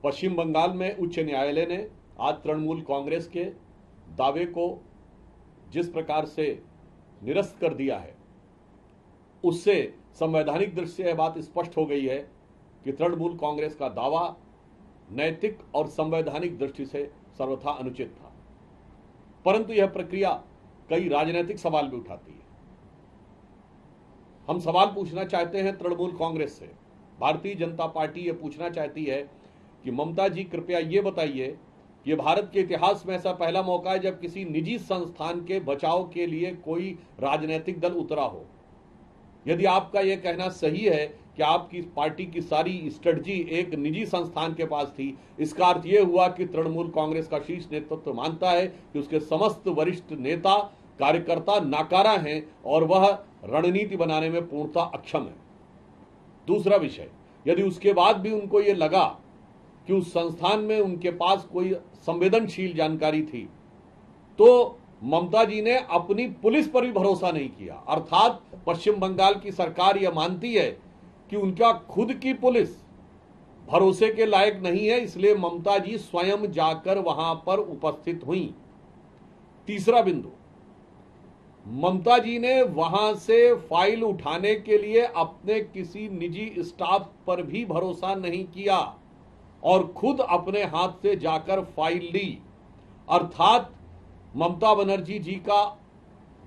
पश्चिम बंगाल में उच्च न्यायालय ने आज तृणमूल कांग्रेस के दावे को जिस प्रकार से निरस्त कर दिया है, उससे संवैधानिक दृष्टि से यह बात स्पष्ट हो गई है कि तृणमूल कांग्रेस का दावा नैतिक और संवैधानिक दृष्टि से सर्वथा अनुचित था। परंतु यह प्रक्रिया कई राजनीतिक सवाल भी उठाती है। हम सवाल पूछना चाहते हैं तृणमूल कांग्रेस से। भारतीय जनता पार्टी यह पूछना चाहती है कि ममता जी, कृपया ये बताइए, ये भारत के इतिहास में ऐसा पहला मौका है जब किसी निजी संस्थान के बचाव के लिए कोई राजनीतिक दल उतरा हो। यदि आपका यह कहना सही है कि आपकी पार्टी की सारी स्ट्रेटजी एक निजी संस्थान के पास थी, इसका अर्थ यह हुआ कि तृणमूल कांग्रेस का शीर्ष नेतृत्व मानता है कि उसके समस्त वरिष्ठ नेता कार्यकर्ता नाकारा हैं और वह रणनीति बनाने में पूर्णतः अक्षम है। दूसरा विषय, यदि उसके बाद भी उनको यह लगा कि उस संस्थान में उनके पास कोई संवेदनशील जानकारी थी, तो ममता जी ने अपनी पुलिस पर भी भरोसा नहीं किया। अर्थात पश्चिम बंगाल की सरकार यह मानती है कि उनका खुद की पुलिस भरोसे के लायक नहीं है, इसलिए ममता जी स्वयं जाकर वहां पर उपस्थित हुई। तीसरा बिंदु, ममता जी ने वहां से फाइल उठाने के लिए अपने किसी निजी स्टाफ पर भी भरोसा नहीं किया और खुद अपने हाथ से जाकर फाइल ली। अर्थात ममता बनर्जी जी का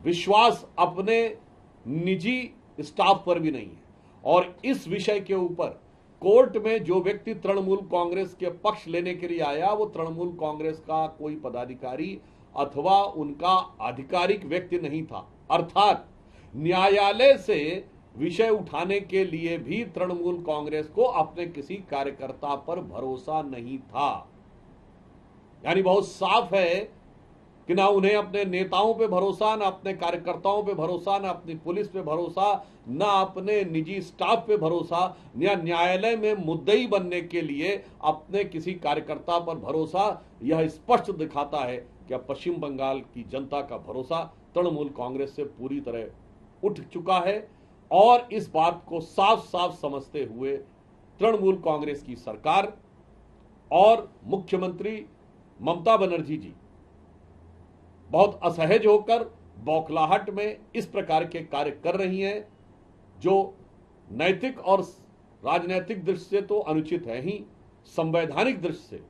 विश्वास अपने निजी स्टाफ पर भी नहीं है। और इस विषय के ऊपर कोर्ट में जो व्यक्ति तृणमूल कांग्रेस के पक्ष लेने के लिए आया, वो तृणमूल कांग्रेस का कोई पदाधिकारी अथवा उनका आधिकारिक व्यक्ति नहीं था। अर्थात न्यायालय से विषय उठाने के लिए भी तृणमूल कांग्रेस को अपने किसी कार्यकर्ता पर भरोसा नहीं था। यानी बहुत साफ है कि ना उन्हें अपने नेताओं पे भरोसा, ना अपने कार्यकर्ताओं पे भरोसा, ना अपनी पुलिस पे भरोसा, ना अपने निजी स्टाफ पे भरोसा, या न्यायालय में मुद्दई बनने के लिए अपने किसी कार्यकर्ता पर भरोसा। यह स्पष्ट दिखाता है कि पश्चिम बंगाल की जनता का भरोसा तृणमूल कांग्रेस से पूरी तरह उठ चुका है। और इस बात को साफ साफ समझते हुए तृणमूल कांग्रेस की सरकार और मुख्यमंत्री ममता बनर्जी जी बहुत असहज होकर बौखलाहट में इस प्रकार के कार्य कर रही हैं, जो नैतिक और राजनीतिक दृष्टि से तो अनुचित है ही, संवैधानिक दृष्टि से।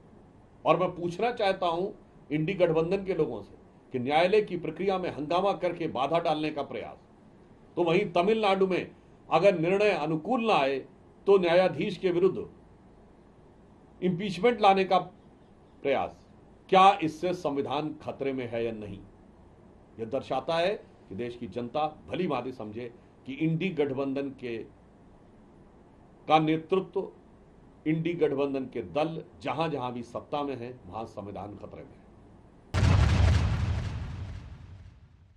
और मैं पूछना चाहता हूं इंडी गठबंधन के लोगों से कि न्यायालय की प्रक्रिया में हंगामा करके बाधा डालने का प्रयास, तो वहीं तमिलनाडु में अगर निर्णय अनुकूल ना आए तो न्यायाधीश के विरुद्ध इंपीचमेंट लाने का प्रयास, क्या इससे संविधान खतरे में है या नहीं? यह दर्शाता है कि देश की जनता भली भांति समझे कि इंडी गठबंधन का नेतृत्व, इंडी गठबंधन के दल जहां जहां भी सत्ता में है, वहां संविधान खतरे में है।